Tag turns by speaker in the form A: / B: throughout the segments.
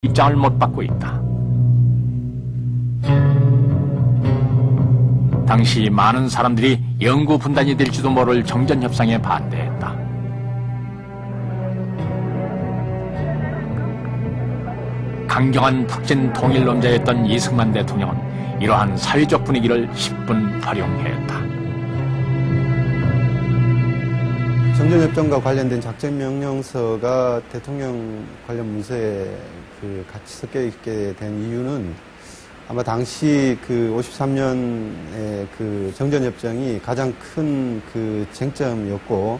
A: 입장을 못 받고 있다. 당시 많은 사람들이 영구 분단이 될지도 모를 정전협상에 반대했다. 강경한 북진 통일론자였던 이승만 대통령은 이러한 사회적 분위기를 10분 활용했다.
B: 정전협정과 관련된 작전명령서가 대통령 관련 문서에 같이 섞여 있게 된 이유는 아마 당시 53년의 정전협정이 가장 큰 쟁점이었고,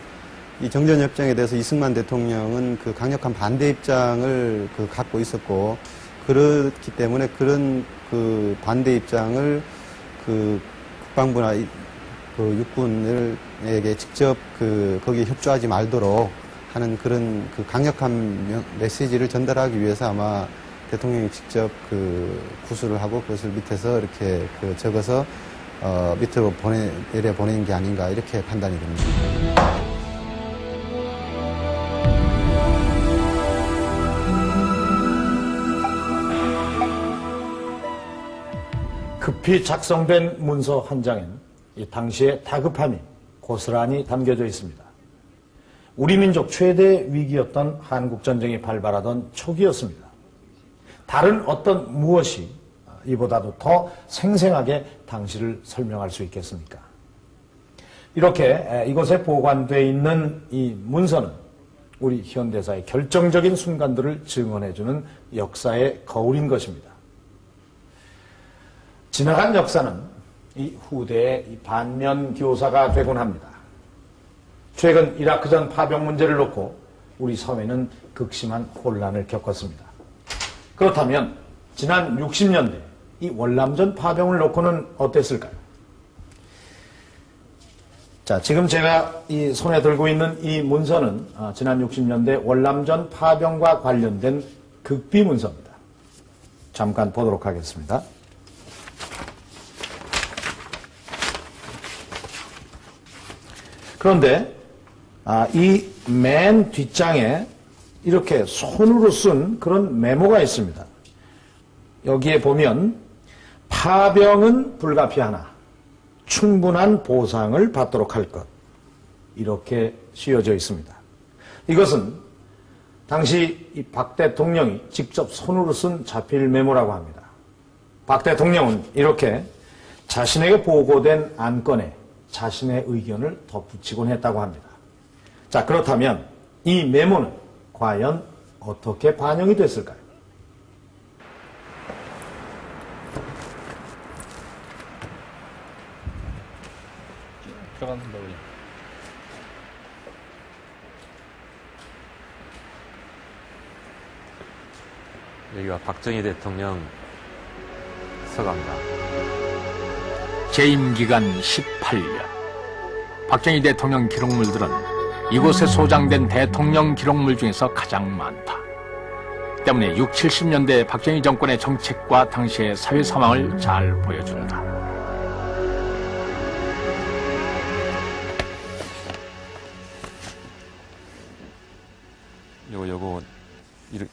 B: 이 정전협정에 대해서 이승만 대통령은 강력한 반대 입장을 갖고 있었고, 그렇기 때문에 그런 반대 입장을 국방부나 육군에게 직접 거기에 협조하지 말도록 하는 그런 강력한 메시지를 전달하기 위해서 아마 대통령이 직접 구술을 하고 그것을 밑에서 이렇게 적어서 밑으로 내려 보낸 게 아닌가 이렇게 판단이 됩니다.
C: 급히 작성된 문서 한 장엔 이 당시의 다급함이 고스란히 담겨져 있습니다. 우리 민족 최대 위기였던 한국전쟁이 발발하던 초기였습니다. 다른 어떤 무엇이 이보다도 더 생생하게 당시를 설명할 수 있겠습니까? 이렇게 이곳에 보관되어 있는 이 문서는 우리 현대사의 결정적인 순간들을 증언해주는 역사의 거울인 것입니다. 지나간 역사는 이 후대의 반면 교사가 되곤 합니다. 최근 이라크전 파병 문제를 놓고 우리 사회는 극심한 혼란을 겪었습니다. 그렇다면 지난 60년대 이 월남전 파병을 놓고는 어땠을까요? 자, 지금 제가 이 손에 들고 있는 이 문서는 지난 60년대 월남전 파병과 관련된 극비 문서입니다. 잠깐 보도록 하겠습니다. 그런데 이 맨 뒷장에 이렇게 손으로 쓴 그런 메모가 있습니다. 여기에 보면 파병은 불가피하나 충분한 보상을 받도록 할 것, 이렇게 씌워져 있습니다. 이것은 당시 이 박 대통령이 직접 손으로 쓴 자필 메모라고 합니다. 박 대통령은 이렇게 자신에게 보고된 안건에 자신의 의견을 덧붙이곤 했다고 합니다. 자, 그렇다면 이 메모는 과연 어떻게 반영이 됐을까요?
D: 여기가 박정희 대통령 서가입니다.
A: 재임 기간 18년. 박정희 대통령 기록물들은 이곳에 소장된 대통령 기록물 중에서 가장 많다. 때문에 60, 70년대 박정희 정권의 정책과 당시의 사회 상황을 잘 보여준다.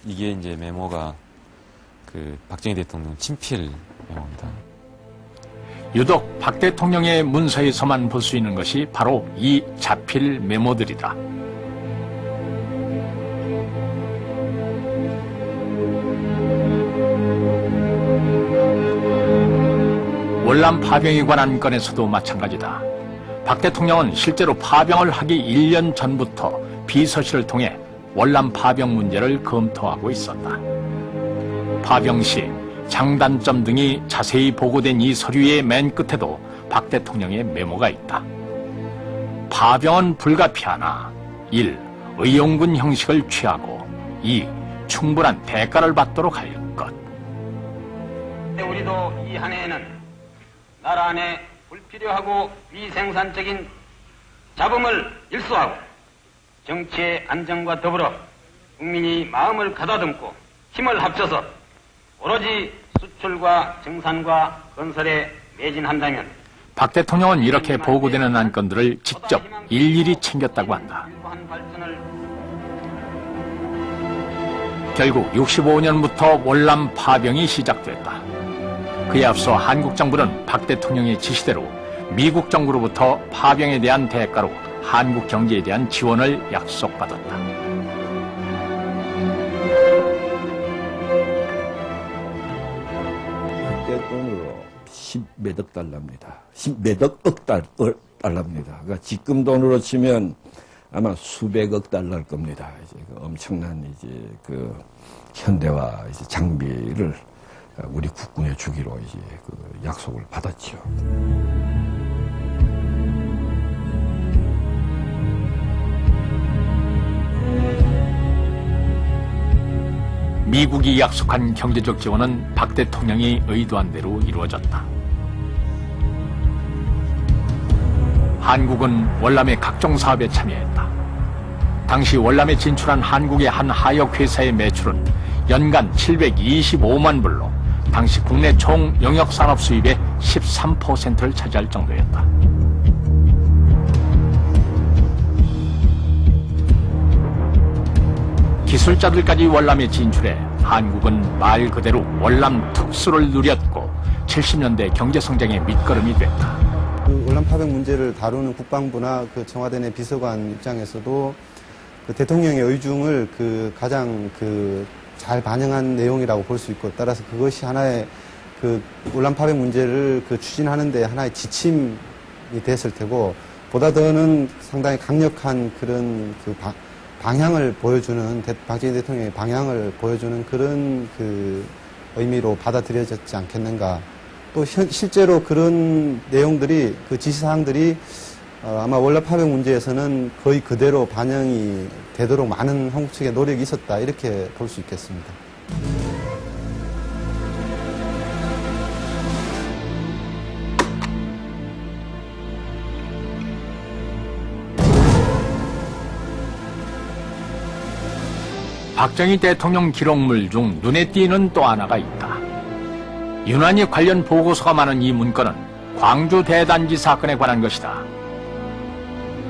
D: 이게 이제 메모가 박정희 대통령 친필 메모입니다.
A: 유독 박 대통령의 문서에서만 볼 수 있는 것이 바로 이 자필 메모들이다. 월남 파병에 관한 건에서도 마찬가지다. 박 대통령은 실제로 파병을 하기 1년 전부터 비서실을 통해 월남 파병 문제를 검토하고 있었다. 파병 시 장단점 등이 자세히 보고된 이 서류의 맨 끝에도 박 대통령의 메모가 있다. 파병은 불가피하나 1. 의용군 형식을 취하고 2. 충분한 대가를 받도록 할 것.
E: 우리도 이 한 해에는 나라 안에 불필요하고 비생산적인 잡음을 일소하고 정치의 안정과 더불어 국민이 마음을 가다듬고 힘을 합쳐서 오로지 수출과 정산과 건설에 매진한다면
A: 박 대통령은 이렇게 보고되는 안건들을 직접 일일이 챙겼다고 한다. 결국 65년부터 월남 파병이 시작됐다. 그에 앞서 한국 정부는 박 대통령의 지시대로 미국 정부로부터 파병에 대한 대가로 한국 경제에 대한 지원을 약속받았다.
F: 그때 돈으로 10몇억 달러입니다. 10몇억 달러입니다. 그러니까 지금 돈으로 치면 아마 수백억 달러일 겁니다. 이제 그 엄청난 이제 그 현대화 이제 장비를 우리 국군에 주기로 이제 그 약속을 받았죠.
A: 미국이 약속한 경제적 지원은 박 대통령이 의도한 대로 이루어졌다. 한국은 월남의 각종 사업에 참여했다. 당시 월남에 진출한 한국의 한 하역 회사의 매출은 연간 725만 불로 당시 국내 총 영역 산업 수입의 13%를 차지할 정도였다. 기술자들까지 월남에 진출해 한국은 말 그대로 월남 특수를 누렸고 70년대 경제성장의 밑거름이 됐다.
B: 그 월남 파병 문제를 다루는 국방부나 그 청와대 내 비서관 입장에서도 그 대통령의 의중을 그 가장 그 잘 반영한 내용이라고 볼 수 있고, 따라서 그것이 하나의 그 월남 파병 문제를 그 추진하는데 하나의 지침이 됐을 테고, 보다 더는 상당히 강력한 그런 그 방향을 보여주는, 박정희 대통령의 방향을 보여주는 그런 그 의미로 받아들여졌지 않겠는가. 또 실제로 그런 내용들이, 그 지시사항들이 아마 월남 파병 문제에서는 거의 그대로 반영이 되도록 많은 한국 측의 노력이 있었다, 이렇게 볼 수 있겠습니다.
A: 박정희 대통령 기록물 중 눈에 띄는 또 하나가 있다. 유난히 관련 보고서가 많은 이 문건은 광주 대단지 사건에 관한 것이다.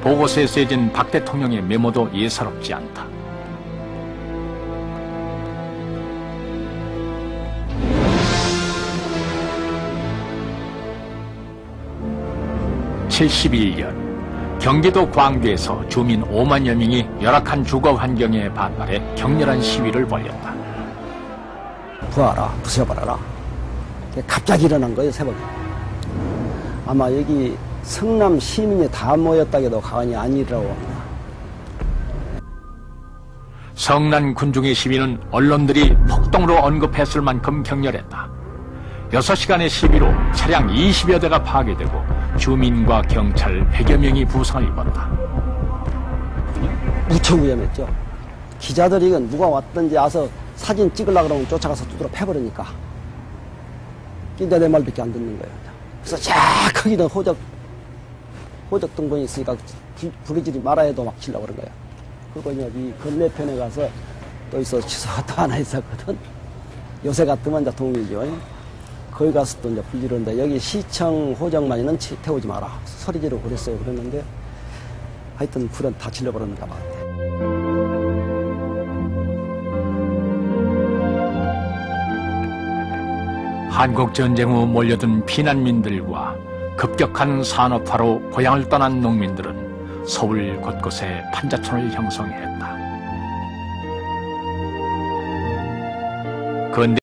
A: 보고서에 쓰여진 박 대통령의 메모도 예사롭지 않다. (71년) 경기도 광주에서 주민 5만여 명이 열악한 주거 환경에 반발해 격렬한 시위를 벌였다.
G: 부어라, 부숴버려라. 갑자기 일어난 거예요, 새벽에. 아마 여기 성남 시민이 다 모였다고 해도 과언이 아니라고 합니다.
A: 성난 군중의 시위는 언론들이 폭동으로 언급했을 만큼 격렬했다. 6시간의 시위로 차량 20여 대가 파괴되고 주민과 경찰 100여 명이 부상을 입었다.
G: 무척 위험했죠. 기자들이 이건 누가 왔든지 와서 사진 찍으려고 그러면 쫓아가서 두드러 패버리니까 진짜 내 말밖에 안 듣는 거예요. 그래서 쫙 크기는 호적 등본이 있으니까 부르지지 말아야 해도 막 치려고 그런 거예요. 그리고 이제 이 건너편에 가서 또 취소가 또 하나 있었거든. 요새 같으면 이제 동이죠. 거기 가서 또 이제 불지르는데, 여기 시청 호적만이는 태우지 마라. 소리 지르고 그랬어요. 그랬는데 하여튼 불은 다 질러버렸는가 봐.
A: 한국전쟁 후 몰려든 피난민들과 급격한 산업화로 고향을 떠난 농민들은 서울 곳곳에 판자촌을 형성했다. 그런데